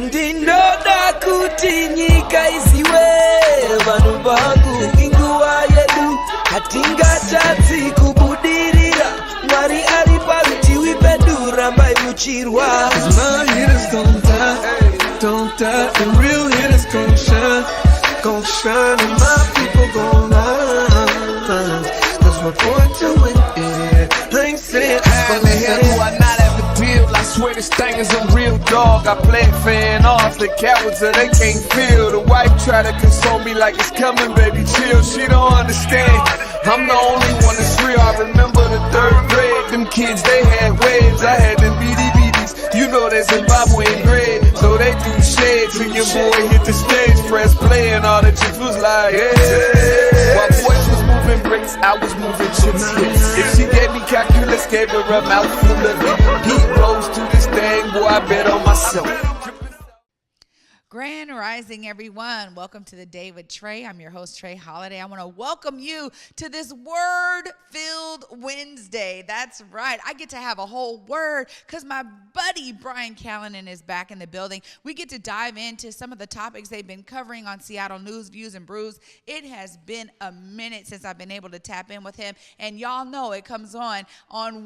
Ndindoda kuti nyika isiwe vanhu vangu inguva yedu hatingatadzi kubudirira Mwari ari parutivi pedu rambai muchirwa My hitters don't die, and real hitters gon' shine, and my people gon' rise, 'cause we're born to win, yeah, I ain't saying How the hell do I not have the bill? I swear this thing is a real dog. I play fan off the cowards so they can't feel. The wife try to console me like it's coming, baby, chill. She don't understand. I'm the only one that's real. I remember the 3rd grade. Them kids, they had waves. I had them BDBs. You know that Zimbabwean grade. So they do shades. And your boy hit the stage, press play, and all the chicks was like, yeah. While boys was moving bricks, I was moving chips. If she gave me calculus, gave her a mouthful of it. Heat rose to this thing, boy, I bet on myself. Grand Rising, everyone. Welcome to the day with Trae. I'm your host, Trae Holiday. I want to welcome you to this Word-Filled Wednesday. That's right. I get to have a whole word because my buddy, Brian Callanan, is back in the building. We get to dive into some of the topics they've been covering on Seattle News, Views, and Brews. It has been a minute since I've been able to tap in with him, and y'all know it comes on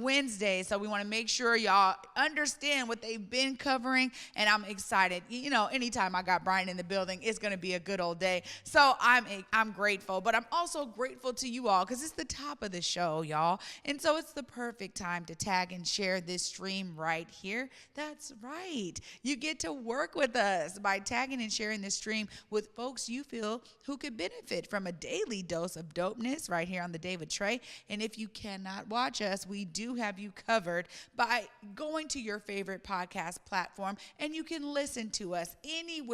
Wednesday, so we want to make sure y'all understand what they've been covering, and I'm excited. You know, anytime I got Brian in the building, it's going to be a good old day. So I'm grateful, but I'm also grateful to you all because it's the top of the show, y'all. And so it's the perfect time to tag and share this stream right here. That's right. You get to work with us by tagging and sharing this stream with folks you feel who could benefit from a daily dose of dopeness right here on the Day with Trae. And if you cannot watch us, we do have you covered by going to your favorite podcast platform, and you can listen to us anywhere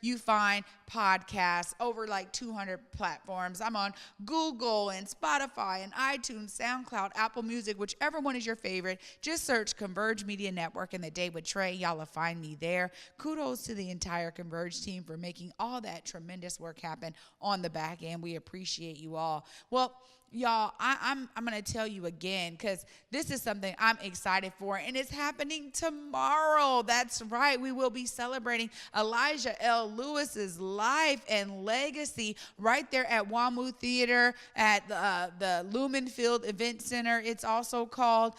you find podcasts, over like 200 platforms. I'm on Google and Spotify and iTunes, SoundCloud, Apple Music, whichever one is your favorite. Just search Converge Media Network and The Day with Trae. Y'all will find me there. Kudos to the entire Converge team for making all that tremendous work happen on the back end. We appreciate you all. Well, y'all, I'm going to tell you again because this is something I'm excited for, and it's happening tomorrow. That's right. We will be celebrating Elijah L. Lewis's life and legacy right there at WAMU Theater at the Lumen Field Event Center. It's also called.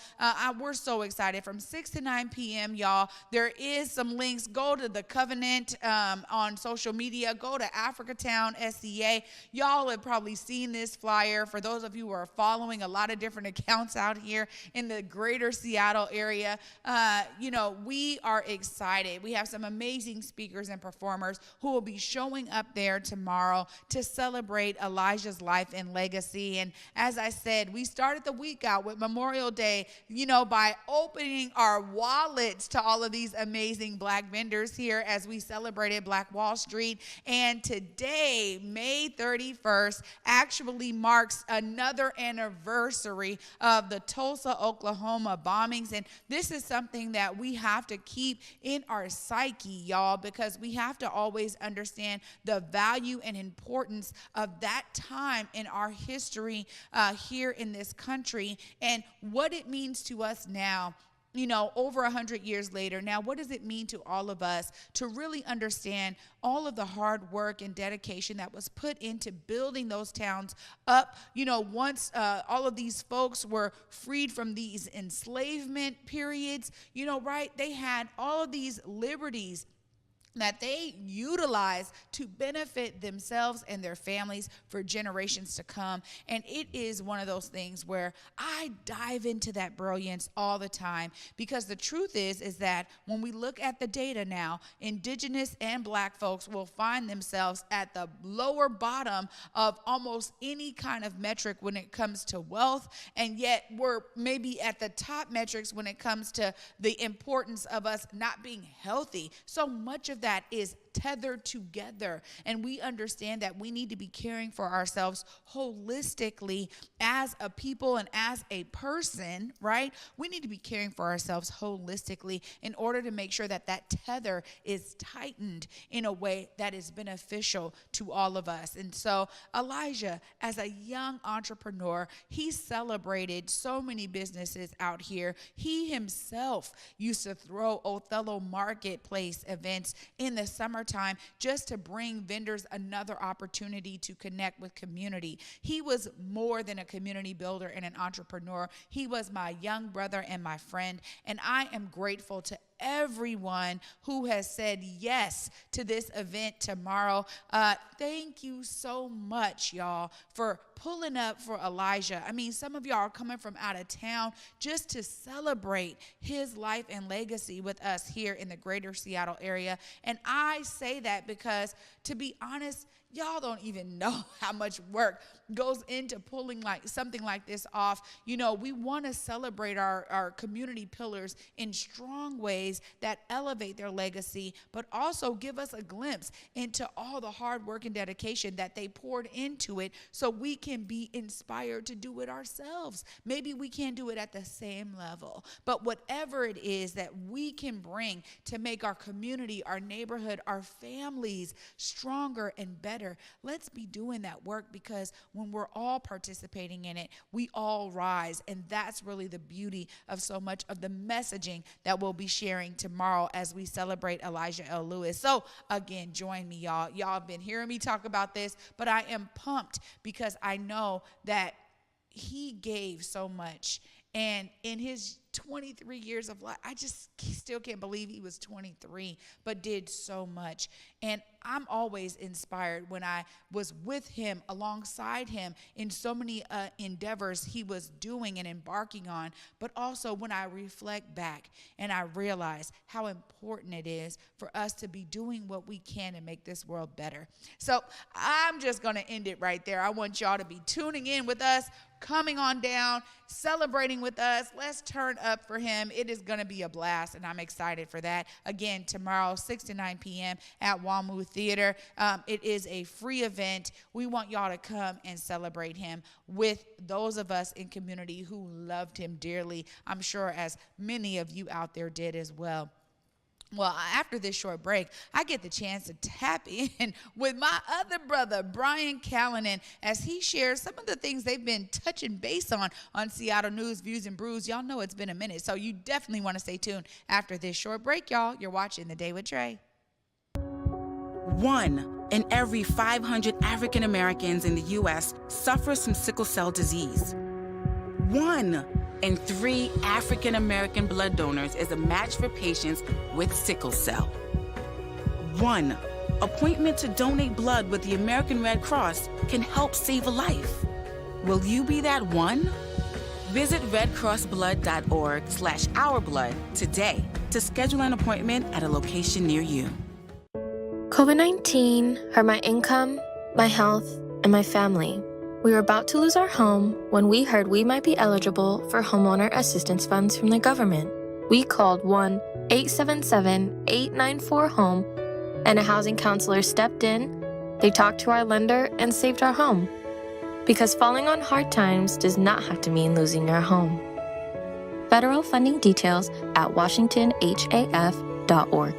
We're so excited. From 6 to 9 p.m., y'all. There is some links. Go to the Covenant on social media. Go to Africatown SCA. Y'all have probably seen this flyer. For those of you who are following a lot of different accounts out here in the greater Seattle area, we are excited. We have some amazing speakers and performers who will be showing up there tomorrow to celebrate Elijah's life and legacy. And as I said, we started the week out with Memorial Day, by opening our wallets to all of these amazing Black vendors here as we celebrated Black Wall Street. And today, May 31st, actually marks another anniversary of the Tulsa, Oklahoma bombings. And this is something that we have to keep in our psyche, y'all, because we have to always understand the value and importance of that time in our history here in this country and what it means to us now. Over 100 years later. Now, what does it mean to all of us to really understand all of the hard work and dedication that was put into building those towns up? Once all of these folks were freed from these enslavement periods, right? They had all of these liberties that they utilize to benefit themselves and their families for generations to come. And it is one of those things where I dive into that brilliance all the time, because the truth is that when we look at the data now, Indigenous and Black folks will find themselves at the lower bottom of almost any kind of metric when it comes to wealth, and yet we're maybe at the top metrics when it comes to the importance of us not being healthy. So much of that is tethered together, and we understand that we need to be caring for ourselves holistically as a people and as a person, right? We need to be caring for ourselves holistically in order to make sure that that tether is tightened in a way that is beneficial to all of us. And so Elijah, as a young entrepreneur, he celebrated so many businesses out here. He himself used to throw Othello Marketplace events in the summertime just to bring vendors another opportunity to connect with community. He was more than a community builder and an entrepreneur. He was my young brother and my friend, and I am grateful to everyone who has said yes to this event tomorrow. Thank you so much, y'all, for pulling up for Elijah. I mean, some of y'all are coming from out of town just to celebrate his life and legacy with us here in the greater Seattle area. And I say that because, to be honest, y'all don't even know how much work goes into pulling like something like this off. You know, we want to celebrate our community pillars in strong ways that elevate their legacy, but also give us a glimpse into all the hard work and dedication that they poured into it so we can be inspired to do it ourselves. Maybe we can't do it at the same level, but whatever it is that we can bring to make our community, our neighborhood, our families stronger and better, let's be doing that work, because when we're all participating in it, we all rise. And that's really the beauty of so much of the messaging that we'll be sharing tomorrow as we celebrate Elijah L. Lewis. So again, join me, y'all. Y'all have been hearing me talk about this, but I am pumped because I know that he gave so much. And in his 23 years of life, I just still can't believe he was 23, but did so much. And I'm always inspired when I was with him, alongside him in so many endeavors he was doing and embarking on, but also when I reflect back and I realize how important it is for us to be doing what we can to make this world better. So I'm just going to end it right there. I want y'all to be tuning in with us, coming on down, celebrating with us. Let's turn up for him. It is going to be a blast, and I'm excited for that. Again, tomorrow, 6 to 9 p.m. at Walmou Theater. It is a free event. We want y'all to come and celebrate him with those of us in community who loved him dearly. I'm sure as many of you out there did as well. Well, after this short break, I get the chance to tap in with my other brother, Brian Callanan, as he shares some of the things they've been touching base on Seattle News, Views, and Brews. Y'all know it's been a minute, so you definitely want to stay tuned after this short break, y'all. You're watching The Day with Trae. 1 in every 500 African Americans in the U.S. suffers from sickle cell disease. 1 in 3 African American blood donors is a match for patients with sickle cell. 1 appointment to donate blood with the American Red Cross can help save a life. Will you be that one? Visit redcrossblood.org/ourblood today to schedule an appointment at a location near you. COVID-19 hurt my income, my health, and my family. We were about to lose our home when we heard we might be eligible for homeowner assistance funds from the government. We called 1-877-894-HOME, and a housing counselor stepped in. They talked to our lender and saved our home. Because falling on hard times does not have to mean losing your home. Federal funding details at washingtonhaf.org.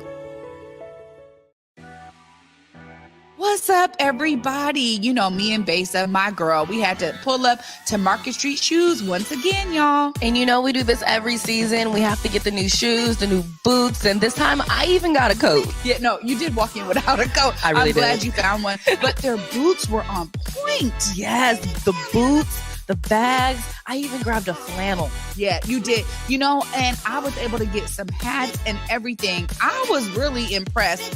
What's up, everybody? You know, me and Besa, my girl, we had to pull up to Market Street Shoes once again, y'all. And you know, we do this every season. We have to get the new shoes, the new boots, and this time I even got a coat. Yeah, no, you did walk in without a coat. I really I'm glad did. you found one. But their boots were on point. Yes, the boots, the bags. I even grabbed a flannel. Yeah, you did. You know, and I was able to get some hats and everything. I was really impressed.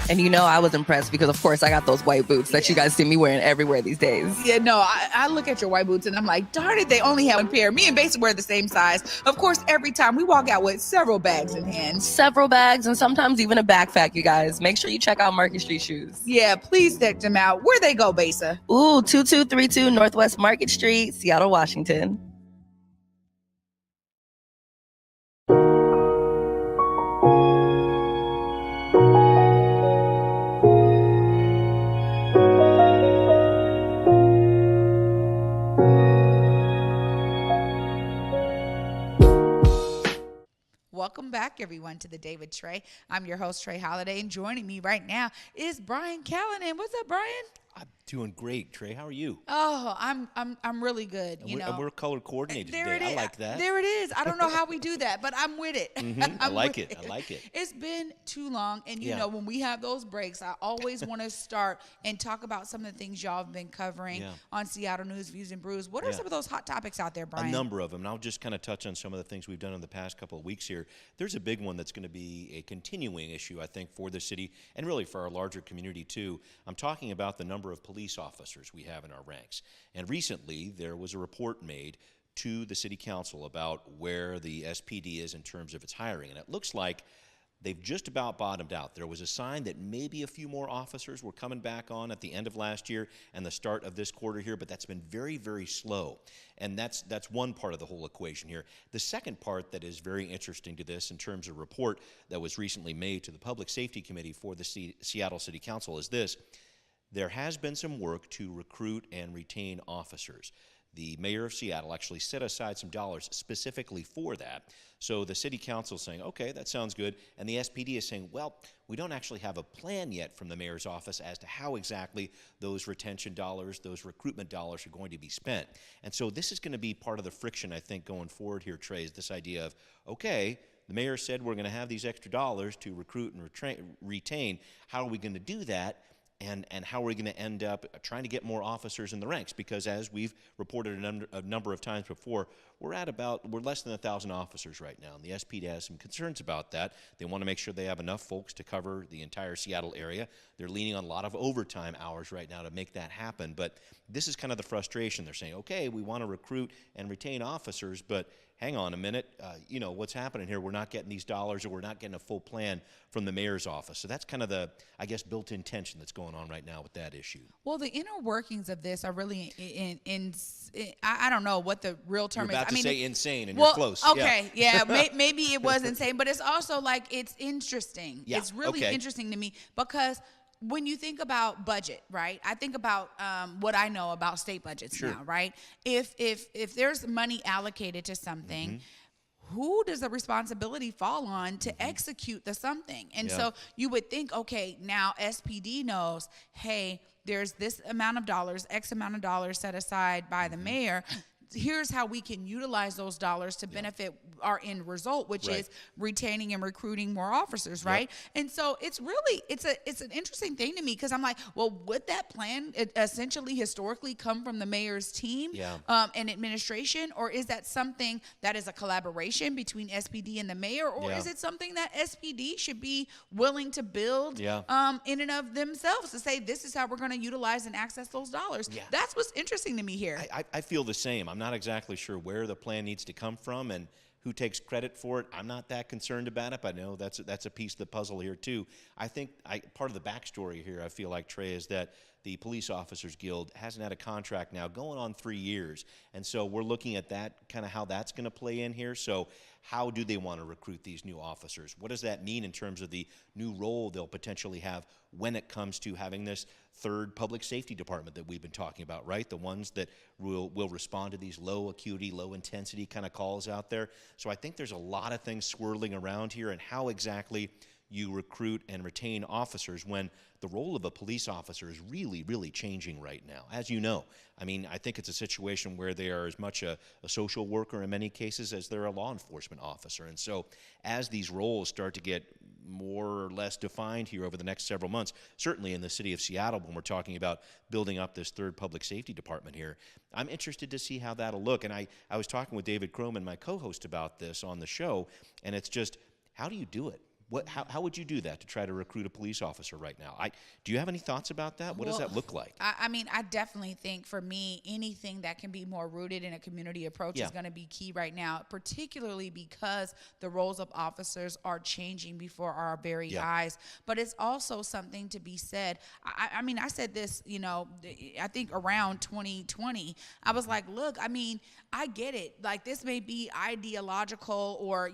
And you know, I was impressed because, of course, I got those white boots that you guys see me wearing everywhere these days. Yeah, no, I look at your white boots and I'm like, darn it, they only have one pair. Me and Besa wear the same size. Of course, every time we walk out with several bags in hand. Several bags and sometimes even a backpack, you guys. Make sure you check out Market Street Shoes. Yeah, please check them out. Where they go, Besa? Ooh, 2232 Northwest Market Street, Seattle, Washington. Welcome back, everyone, to The Day with Trae. I'm your host, Trae Holiday, and joining me right now is Brian Callanan. What's up, Brian? Doing great, Trae. How are you? Oh, I'm really good. And we're color coordinated There today. it is. I like that. There it is. I don't know how we do that, but I'm with it. I like it. I like it. It's been too long, and you Yeah. know when we have those breaks, I always want to start and talk about some of the things y'all have been covering on Seattle News, Views, and Brews. What are some of those hot topics out there, Brian? A number of them, and I'll just kind of touch on some of the things we've done in the past couple of weeks here. There's a big one that's going to be a continuing issue, I think, for the city and really for our larger community too. I'm talking about the number of police officers we have in our ranks. And recently, there was a report made to the city council about where the SPD is in terms of its hiring. And it looks like they've just about bottomed out. There was a sign that maybe a few more officers were coming back on at the end of last year and the start of this quarter here, but that's been very, very slow. And that's one part of the whole equation here. The second part that is very interesting to this in terms of report that was recently made to the Public Safety Committee for the Seattle City Council is this. There has been some work to recruit and retain officers. The mayor of Seattle actually set aside some dollars specifically for that. So the city council is saying, okay, that sounds good. And the SPD is saying, well, we don't actually have a plan yet from the mayor's office as to how exactly those retention dollars, those recruitment dollars are going to be spent. And so this is going to be part of the friction, I think, going forward here, Trae, is this idea of, okay, the mayor said we're going to have these extra dollars to recruit and retain. How are we going to do that? And how are we going to end up trying to get more officers in the ranks? Because as we've reported a number of times before, we're less than 1,000 officers right now. And the SPD has some concerns about that. They want to make sure they have enough folks to cover the entire Seattle area. They're leaning on a lot of overtime hours right now to make that happen. But this is kind of the frustration. They're saying, okay, we want to recruit and retain officers, but hang on a minute, what's happening here? We're not getting these dollars, or we're not getting a full plan from the mayor's office. So that's kind of the, I guess, built-in tension that's going on right now with that issue. Well, the inner workings of this are really I don't know what the real term You're about is. to say insane, and well, you're close. Okay, yeah, maybe it was insane, but it's also like it's interesting. Yeah, it's really interesting to me because when you think about budget, right? I think about what I know about state budgets now, right? If there's money allocated to something, who does the responsibility fall on to execute the something? And so you would think, okay, now SPD knows, hey, there's this amount of dollars, X amount of dollars set aside by the mayor. Here's how we can utilize those dollars to benefit our end result, which is retaining and recruiting more officers, right? And so it's an interesting thing to me because I'm like, well, would that plan essentially historically come from the mayor's team and administration, or is that something that is a collaboration between SPD and the mayor, or is it something that SPD should be willing to build in and of themselves to say this is how we're going to utilize and access those dollars? That's what's interesting to me here. I feel the same. I'm not exactly sure where the plan needs to come from and who takes credit for it. I'm not that concerned about it, but I know that's a piece of the puzzle here too. I think part of the backstory here, I feel like, Trae, is that the Police Officers Guild hasn't had a contract now going on 3 years. And so we're looking at that, kind of how that's going to play in here. So how do they want to recruit these new officers? What does that mean in terms of the new role they'll potentially have when it comes to having this third public safety department that we've been talking about, right? The ones that will respond to these low acuity, low intensity kind of calls out there. So I think there's a lot of things swirling around here, and how exactly you recruit and retain officers when the role of a police officer is really, really changing right now. As you know, I mean, I think it's a situation where they are as much a social worker in many cases as they're a law enforcement officer. And so as these roles start to get more or less defined here over the next several months, certainly in the city of Seattle when we're talking about building up this third public safety department here, I'm interested to see how that'll look. And I was talking with David Croman, my co-host, about this on the show, and it's just, how do you do it? How would you do that to try to recruit a police officer right now? Do you have any thoughts about that? What does that look like? I mean, I definitely think for me, anything that can be more rooted in a community approach is going to be key right now, particularly because the roles of officers are changing before our very eyes. But it's also something to be said. I mean, I said this, I think around 2020, I was like, look, I mean, I get it. Like, this may be ideological, or,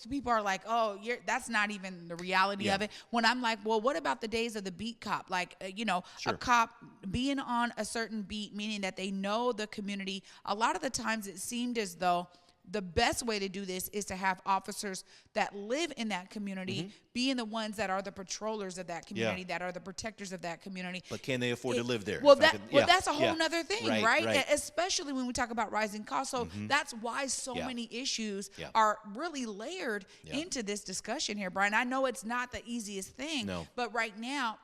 people are like, oh, that's not even the reality of it. When I'm like, well, what about the days of the beat cop? Like, a cop being on a certain beat, meaning that they know the community. A lot of the times it seemed as though the best way to do this is to have officers that live in that community being the ones that are the patrollers of that community, that are the protectors of that community. But can they afford to live there? Well, that's a whole nother thing, Right, right? right. Especially when we talk about rising costs. So that's why so many issues are really layered into this discussion here, Brian. I know it's not the easiest thing, but right now,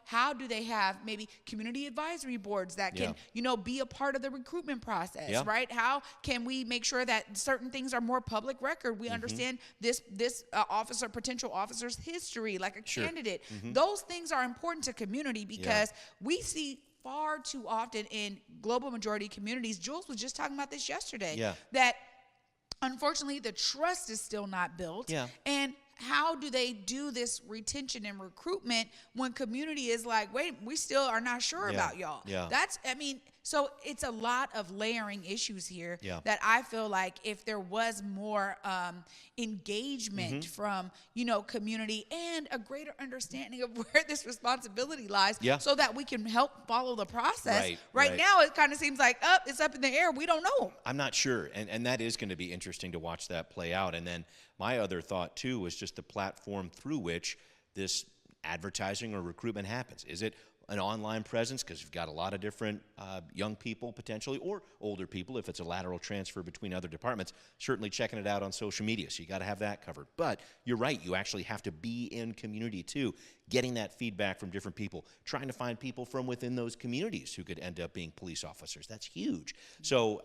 how do they have maybe community advisory boards that can, be a part of the recruitment process, right? How can we make sure that certain things are more public record? We understand this potential officer's history, like a candidate. Those things are important to community because we see far too often in global majority communities. Jules was just talking about this yesterday. That unfortunately the trust is still not built. And how do they do this retention and recruitment when community is like, wait, we still are not sure about y'all? So it's a lot of layering issues here that I feel like if there was more engagement from, community and a greater understanding of where this responsibility lies so that we can help follow the process. Right now, it kind of seems like, it's up in the air. We don't know. I'm not sure. And that is going to be interesting to watch that play out. And then my other thought, too, was just the platform through which this advertising or recruitment happens. Is it an online presence, because you've got a lot of different young people potentially, or older people if it's a lateral transfer between other departments, certainly checking it out on social media. So you got to have that covered. But you're right, you actually have to be in community too, getting that feedback from different people, trying to find people from within those communities who could end up being police officers. That's huge. So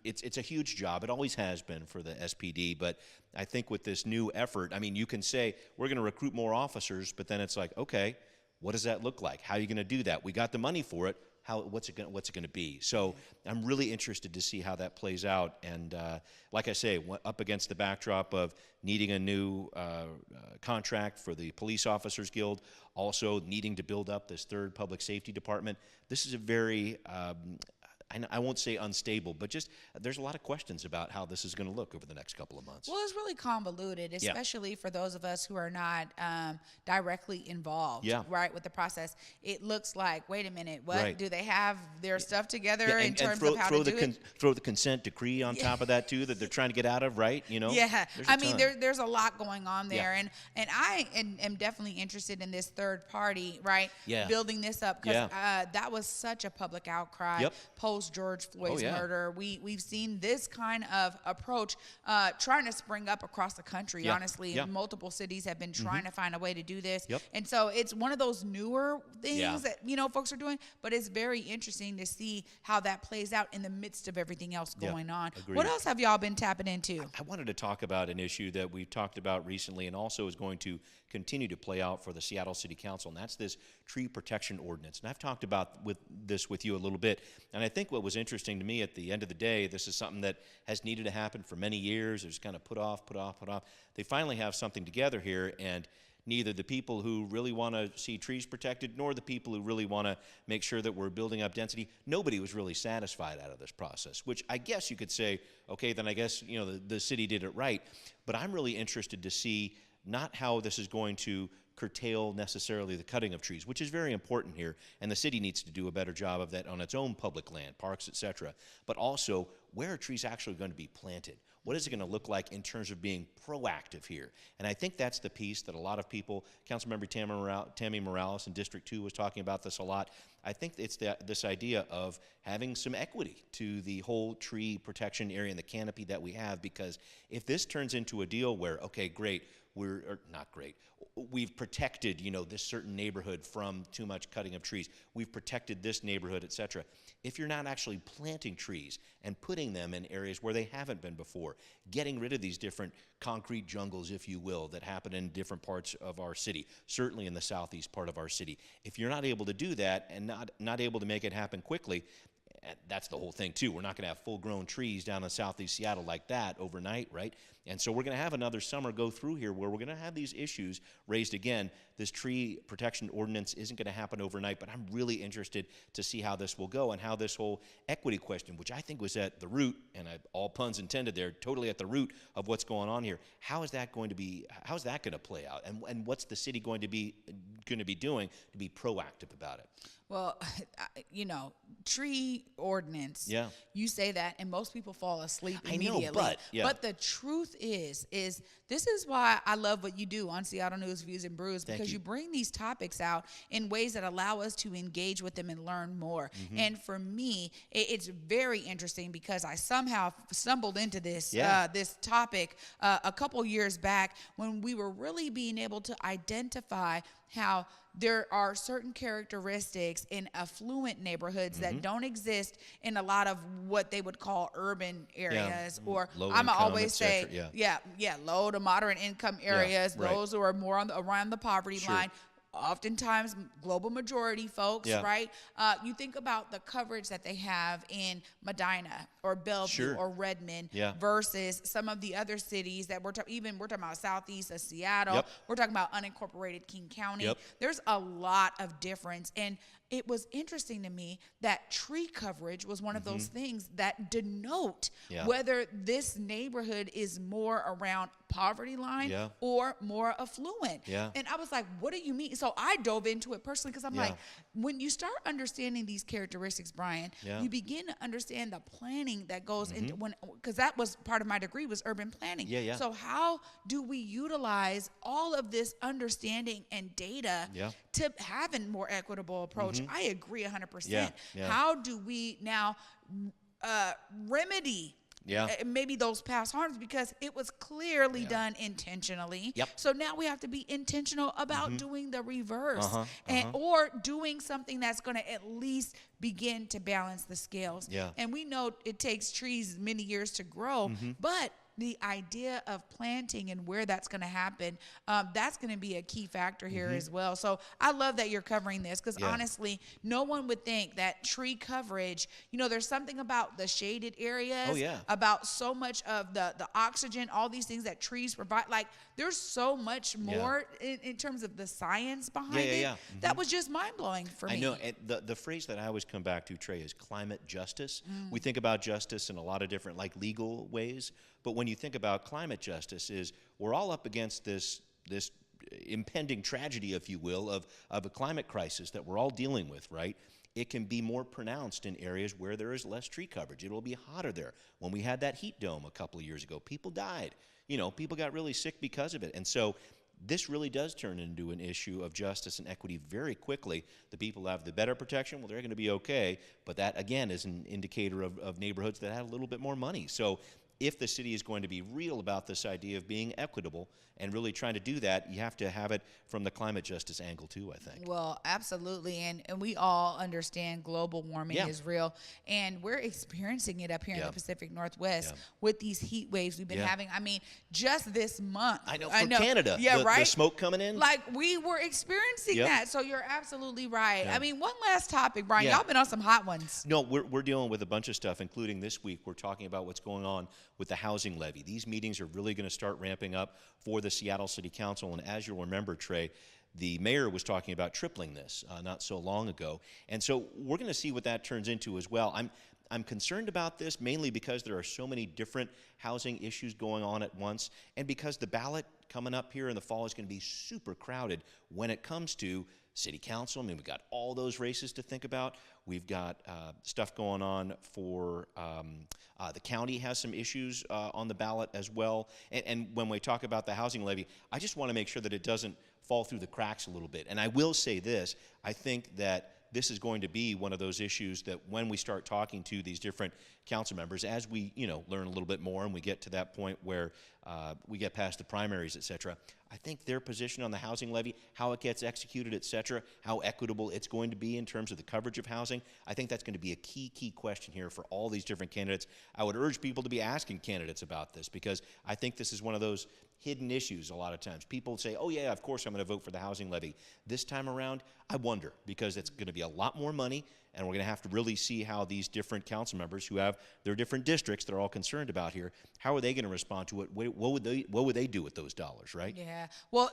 it's a huge job. It always has been for the SPD, but I think with this new effort, you can say we're going to recruit more officers, but then it's like, okay, what does that look like? How are you going to do that? We got the money for it. What's it going to be? So I'm really interested to see how that plays out. And like I say, up against the backdrop of needing a new contract for the Police Officers Guild, also needing to build up this third public safety department, this is a very I won't say unstable, but just there's a lot of questions about how this is going to look over the next couple of months. Well, it's really convoluted, especially for those of us who are not directly involved, right, with the process. It looks like, wait a minute, what do they have their stuff together in terms of how to do it? Throw the consent decree on top of that too, that they're trying to get out of, right? There's a lot going on there, and I am definitely interested in this third party, right, building this up, because that was such a public outcry post George Floyd's murder. We've seen this kind of approach trying to spring up across the country, honestly. Multiple cities have been trying to find a way to do this. And so it's one of those newer things that, folks are doing, but it's very interesting to see how that plays out in the midst of everything else going on. Agreed. What else have y'all been tapping into? I wanted to talk about an issue that we've talked about recently and also is going to continue to play out for the Seattle City Council, and that's this tree protection ordinance. And I've talked about this with you a little bit, and I think what was interesting to me at the end of the day, this is something that has needed to happen for many years. It was kind of put off. They finally have something together here, and neither the people who really want to see trees protected nor the people who really want to make sure that we're building up density, nobody was really satisfied out of this process, which I guess you could say, okay, then I guess the city did it right. But I'm really interested to see not how this is going to curtail necessarily the cutting of trees, which is very important here, and the city needs to do a better job of that on its own public land, parks, etc. But also, where are trees actually going to be planted? What is it going to look like in terms of being proactive here? And I think that's the piece that a lot of people, Councilmember Tammy Morales in District 2 was talking about this a lot. I think it's this idea of having some equity to the whole tree protection area and the canopy that we have, because if this turns into a deal where, okay, great, we've protected, this certain neighborhood from too much cutting of trees. We've protected this neighborhood, etc. If you're not actually planting trees and putting them in areas where they haven't been before, getting rid of these different concrete jungles, if you will, that happen in different parts of our city, certainly in the southeast part of our city. If you're not able to do that and not able to make it happen quickly, that's the whole thing too. We're not going to have full-grown trees down in southeast Seattle like that overnight, right? And so we're going to have another summer go through here where we're going to have these issues raised again. This tree protection ordinance isn't going to happen overnight, but I'm really interested to see how this will go and how this whole equity question, which I think was at the root, and all puns intended there, totally at the root of what's going on here. How is that going to play out? And what's the city going to be doing to be proactive about it? Well, tree ordinance. Yeah. You say that, and most people fall asleep I know, immediately. but the truth is this is why I love what you do on Seattle News, Views, and Brews, because you bring these topics out in ways that allow us to engage with them and learn more. And for me, it's very interesting because I somehow stumbled into this this topic a couple years back when we were really being able to identify how there are certain characteristics in affluent neighborhoods that don't exist in a lot of what they would call urban areas, or Low I'm income, always say, yeah. low to moderate income areas, right. those who are more around the poverty line. Oftentimes global majority folks, right? You think about the coverage that they have in Medina or Bellevue or Redmond versus some of the other cities that we're talking about southeast of Seattle. We're talking about unincorporated King County. There's a lot of difference. And it was interesting to me that tree coverage was one of those things that denote whether this neighborhood is more around poverty line or more affluent. And I was like, what do you mean? So I dove into it personally because I'm like, when you start understanding these characteristics, Brian, you begin to understand the planning that goes into because that was part of my degree was urban planning. So how do we utilize all of this understanding and data to have a more equitable approach? I agree 100%. How do we now remedy maybe those past harms, because it was clearly done intentionally. So now we have to be intentional about doing the reverse or doing something that's going to at least begin to balance the scales. And we know it takes trees many years to grow, but the idea of planting and where that's going to happen, that's going to be a key factor here as well. So I love that you're covering this because honestly, no one would think that tree coverage, there's something about the shaded areas, about so much of the oxygen, all these things that trees provide. Like there's so much more in terms of the science behind it. That was just mind-blowing for me. I know. And the phrase that I always come back to, Trae, is climate justice. We think about justice in a lot of different legal ways. But when you think about climate justice, is we're all up against this impending tragedy, if you will, of a climate crisis that we're all dealing with, right? It can be more pronounced in areas where there is less tree coverage. It'll be hotter there. When we had that heat dome a couple of years ago, people died. People got really sick because of it. And so this really does turn into an issue of justice and equity very quickly. The people who have the better protection, well, they're going to be okay. But that, again, is an indicator of neighborhoods that have a little bit more money. So if the city is going to be real about this idea of being equitable and really trying to do that, you have to have it from the climate justice angle too, I think. Well, absolutely. And we all understand global warming is real. And we're experiencing it up here in the Pacific Northwest with these heat waves we've been having. I mean, just this month. I know, Canada, the smoke coming in. Like we were experiencing that. So you're absolutely right. I mean, one last topic, Brian. Y'all been on some hot ones. No, we're dealing with a bunch of stuff, including this week. We're talking about what's going on with the housing levy. These meetings are really going to start ramping up for the Seattle City Council. And as you'll remember, Trae, the mayor was talking about tripling this not so long ago. And so we're going to see what that turns into as well. I'm concerned about this mainly because there are so many different housing issues going on at once, and because the ballot coming up here in the fall is going to be super crowded when it comes to city council. I mean, we've got all those races to think about. We've got stuff going on for the county has some issues on the ballot as well. And when we talk about the housing levy, I just want to make sure that it doesn't fall through the cracks a little bit. And I will say this, I think that this is going to be one of those issues that when we start talking to these different council members, as we learn a little bit more and we get to that point where we get past the primaries, et cetera, I think their position on the housing levy, how it gets executed, et cetera, how equitable it's going to be in terms of the coverage of housing, I think that's going to be a key question here for all these different candidates. I would urge people to be asking candidates about this because I think this is one of those hidden issues a lot of times. People say, oh yeah, of course I'm going to vote for the housing levy. This time around, I wonder, because it's going to be a lot more money, and we're going to have to really see how these different council members who have their different districts they're all concerned about here, how are they going to respond to it? What would they do with those dollars, right? Yeah. Well,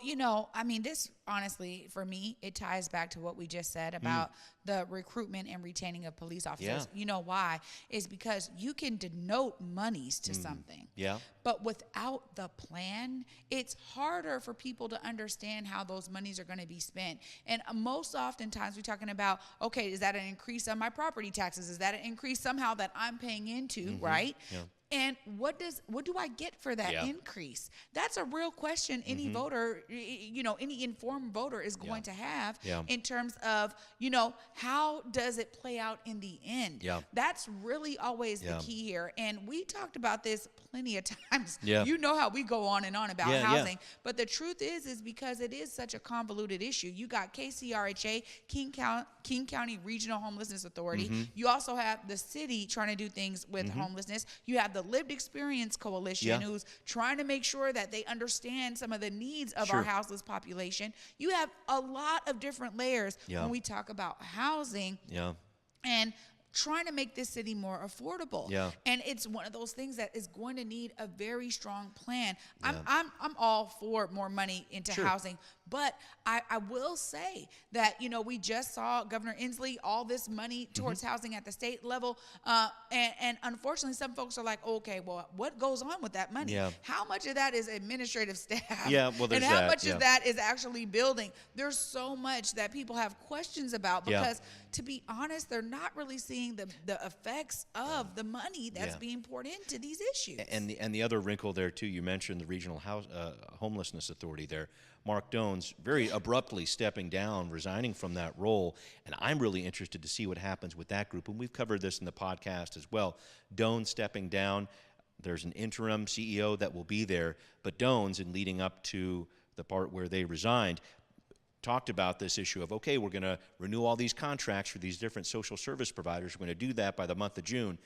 I mean, this honestly, for me, it ties back to what we just said about the recruitment and retaining of police officers. You know why? Is because you can denote monies to something. Yeah. But without the plan, it's harder for people to understand how those monies are going to be spent. And most oftentimes we're talking about, okay, is that an increase increase on my property taxes? Is that an increase somehow that I'm paying into, right? Yeah. And what do I get for that increase? That's a real question any voter, any informed voter is going to have in terms of, how does it play out in the end? Yeah. That's really always the key here. And we talked about this plenty of times. Yeah. You know how we go on and on about Yeah, housing. But the truth is because it is such a convoluted issue. You got KCRHA, King County Regional Homelessness Authority. You also have the city trying to do things with homelessness. You have the Lived Experience Coalition who's trying to make sure that they understand some of the needs of our houseless population. You have a lot of different layers when we talk about housing. And trying to make this city more affordable. And it's one of those things that is going to need a very strong plan. I'm all for more money into housing, but I will say that, we just saw Governor Inslee, all this money towards housing at the state level. And unfortunately, some folks are like, okay, well, what goes on with that money? How much of that is administrative staff? Well, there's and how that, much of that is actually building? There's so much that people have questions about because, to be honest, they're not really seeing the effects of the money that's being poured into these issues. And the other wrinkle there too, you mentioned the Regional Homelessness Authority there. Mark Doan's very abruptly stepping down, resigning from that role, and I'm really interested to see what happens with that group. And we've covered this in the podcast as well. Doan stepping down, there's an interim CEO that will be there, but Doan's, in leading up to the part where they resigned, talked about this issue of, okay, we're going to renew all these contracts for these different social service providers. We're going to do that by the month of June.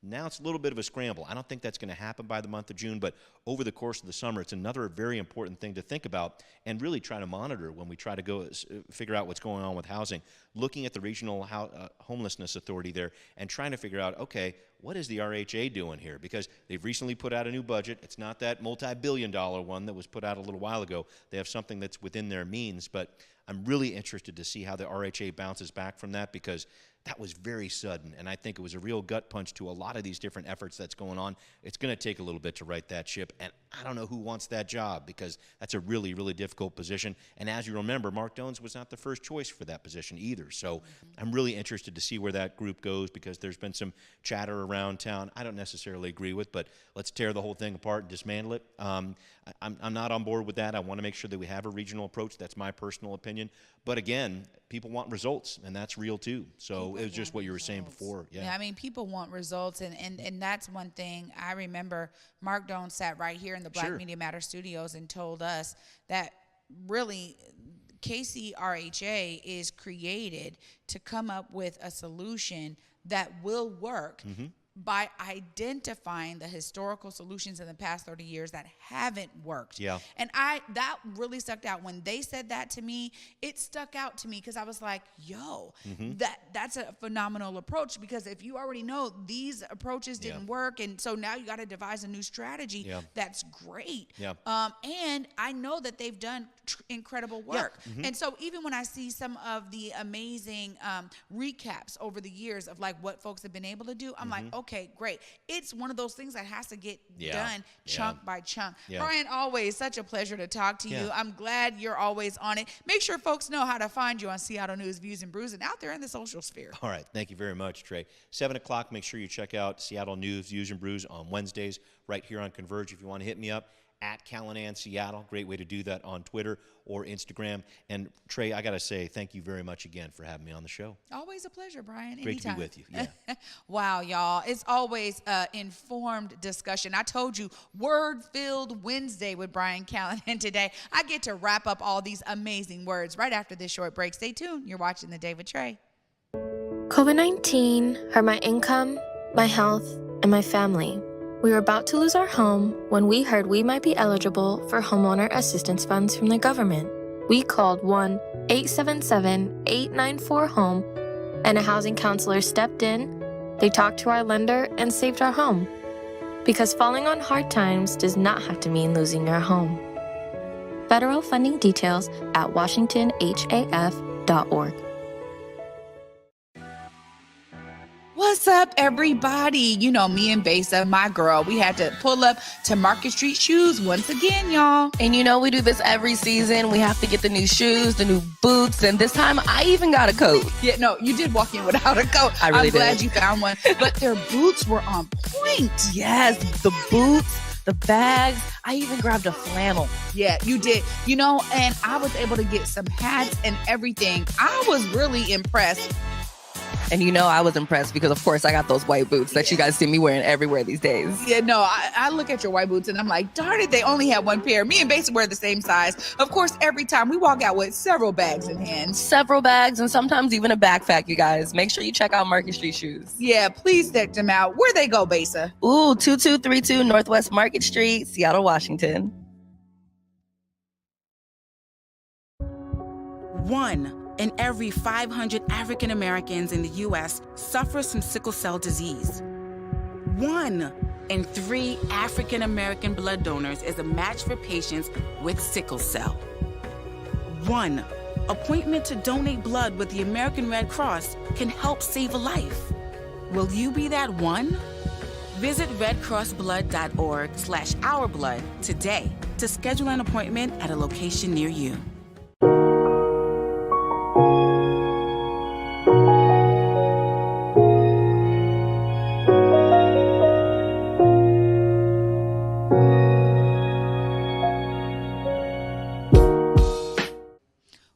Now it's a little bit of a scramble. I don't think that's going to happen by the month of June, but over the course of the summer, it's another very important thing to think about and really try to monitor when we try to go figure out what's going on with housing. Looking at the Regional Homelessness Authority there and trying to figure out, okay, what is the RHA doing here? Because they've recently put out a new budget. It's not that multi-billion-dollar one that was put out a little while ago. They have something that's within their means, but I'm really interested to see how the RHA bounces back from that, because that was very sudden, and I think it was a real gut punch to a lot of these different efforts that's going on. It's going to take a little bit to right that ship, and I don't know who wants that job, because that's a really, really difficult position. And as you remember, Mark Doan's was not the first choice for that position either. So I'm really interested to see where that group goes, because there's been some chatter around town I don't necessarily agree with, but let's tear the whole thing apart and dismantle it. I'm not on board with that. I want to make sure that we have a regional approach. That's my personal opinion. But again, people want results, and that's real too. So it was just what you were saying before. Yeah, I mean, people want results, and that's one thing. I remember Mark Doan sat right here in the Black Media Matter studios and told us that really KCRHA is created to come up with a solution that will work by identifying the historical solutions in the past 30 years that haven't worked. And that really stuck out. When they said that to me, it stuck out to me, because I was like, yo, that's a phenomenal approach, because if you already know these approaches didn't work, and so now you got to devise a new strategy, that's great. And I know that they've done incredible work. And so even when I see some of the amazing recaps over the years of like what folks have been able to do, I'm like, okay, great. It's one of those things that has to get done chunk by chunk. Brian, always such a pleasure to talk to you. I'm glad you're always on it. Make sure folks know how to find you on Seattle News, Views, and Brews, and out there in the social sphere. All right. Thank you very much, Trae. 7 o'clock, make sure you check out Seattle News, Views, and Brews on Wednesdays right here on Converge. If you want to hit me up, at Callanan Seattle. Great way to do that on Twitter or Instagram. And Trae, I got to say, thank you very much again for having me on the show. Always a pleasure, Brian. Great to be with you. Yeah. Wow, y'all. It's always informed discussion. I told you, Word-Filled Wednesday with Brian Callanan today. I get to wrap up all these amazing words right after this short break. Stay tuned. You're watching The Day with Trae. COVID-19 hurt my income, my health, and my family. We were about to lose our home when we heard we might be eligible for homeowner assistance funds from the government. We called 1-877-894-HOME, and a housing counselor stepped in. They talked to our lender and saved our home. Because falling on hard times does not have to mean losing your home. Federal funding details at washingtonhaf.org. What's up, everybody? You know, me and Besa, my girl, we had to pull up to Market Street Shoes once again, y'all. And you know, we do this every season. We have to get the new shoes, the new boots, and this time I even got a coat. Yeah, no, you did walk in without a coat. I really I'm glad did. you found one. But their boots were on point. Yes, the boots, the bags. I even grabbed a flannel. Yeah, you did. You know, and I was able to get some hats and everything. I was really impressed. And you know, I was impressed because, of course, I got those white boots that you guys see me wearing everywhere these days. Yeah, no, I look at your white boots and I'm like, darn it, they only have one pair. Me and Besa wear the same size. Of course, every time we walk out with several bags in hand. Several bags and sometimes even a backpack, you guys. Make sure you check out Market Street Shoes. Yeah, please check them out. Where they go, Besa? Ooh, 2232 Northwest Market Street, Seattle, Washington. One in every 500 African Americans in the U.S. suffers from sickle cell disease. 1 in 3 African American blood donors is a match for patients with sickle cell. 1 appointment to donate blood with the American Red Cross can help save a life. Will you be that one? Visit redcrossblood.org/ourblood today to schedule an appointment at a location near you.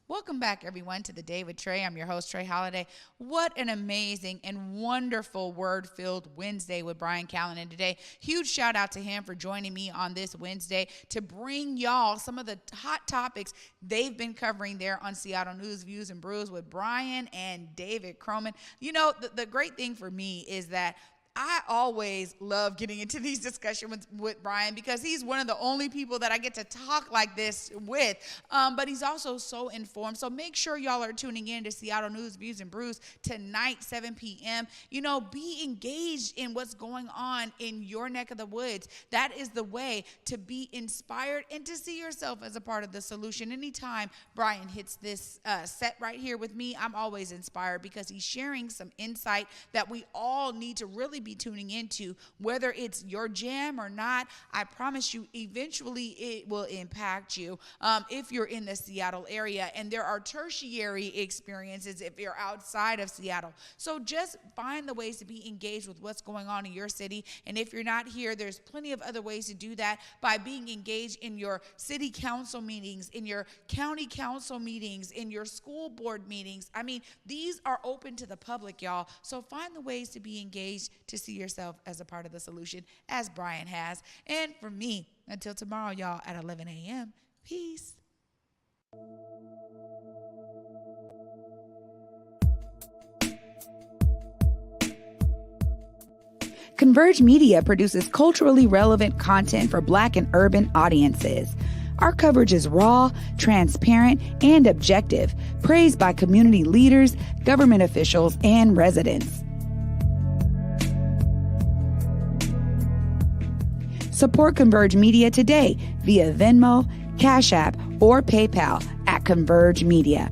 Welcome back, everyone, to the Day with Trae. I'm your host, Trae Holiday. What an amazing and wonderful word-filled Wednesday with Brian Callanan today. Huge shout out to him for joining me on this Wednesday to bring y'all some of the hot topics they've been covering there on Seattle News, Views, and Brews with Brian and David Croman. You know, the great thing for me is that I always love getting into these discussions with Brian because he's one of the only people that I get to talk like this with, but he's also so informed. So make sure y'all are tuning in to Seattle News, Views, and Brews tonight, 7 p.m. You know, be engaged in what's going on in your neck of the woods. That is the way to be inspired and to see yourself as a part of the solution. Anytime Brian hits this set right here with me, I'm always inspired because he's sharing some insight that we all need to really be tuning into, whether it's your jam or not. I promise you, eventually it will impact you if you're in the Seattle area. And there are tertiary experiences if you're outside of Seattle. So just find the ways to be engaged with what's going on in your city. And if you're not here, there's plenty of other ways to do that by being engaged in your city council meetings, in your county council meetings, in your school board meetings. I mean, these are open to the public, y'all. So find the ways to be engaged to see yourself as a part of the solution, as Brian has. And for me, until tomorrow, y'all, at 11 a.m., peace. Converge Media produces culturally relevant content for Black and urban audiences. Our coverage is raw, transparent, and objective, praised by community leaders, government officials, and residents. Support Converge Media today via Venmo, Cash App, or PayPal at Converge Media.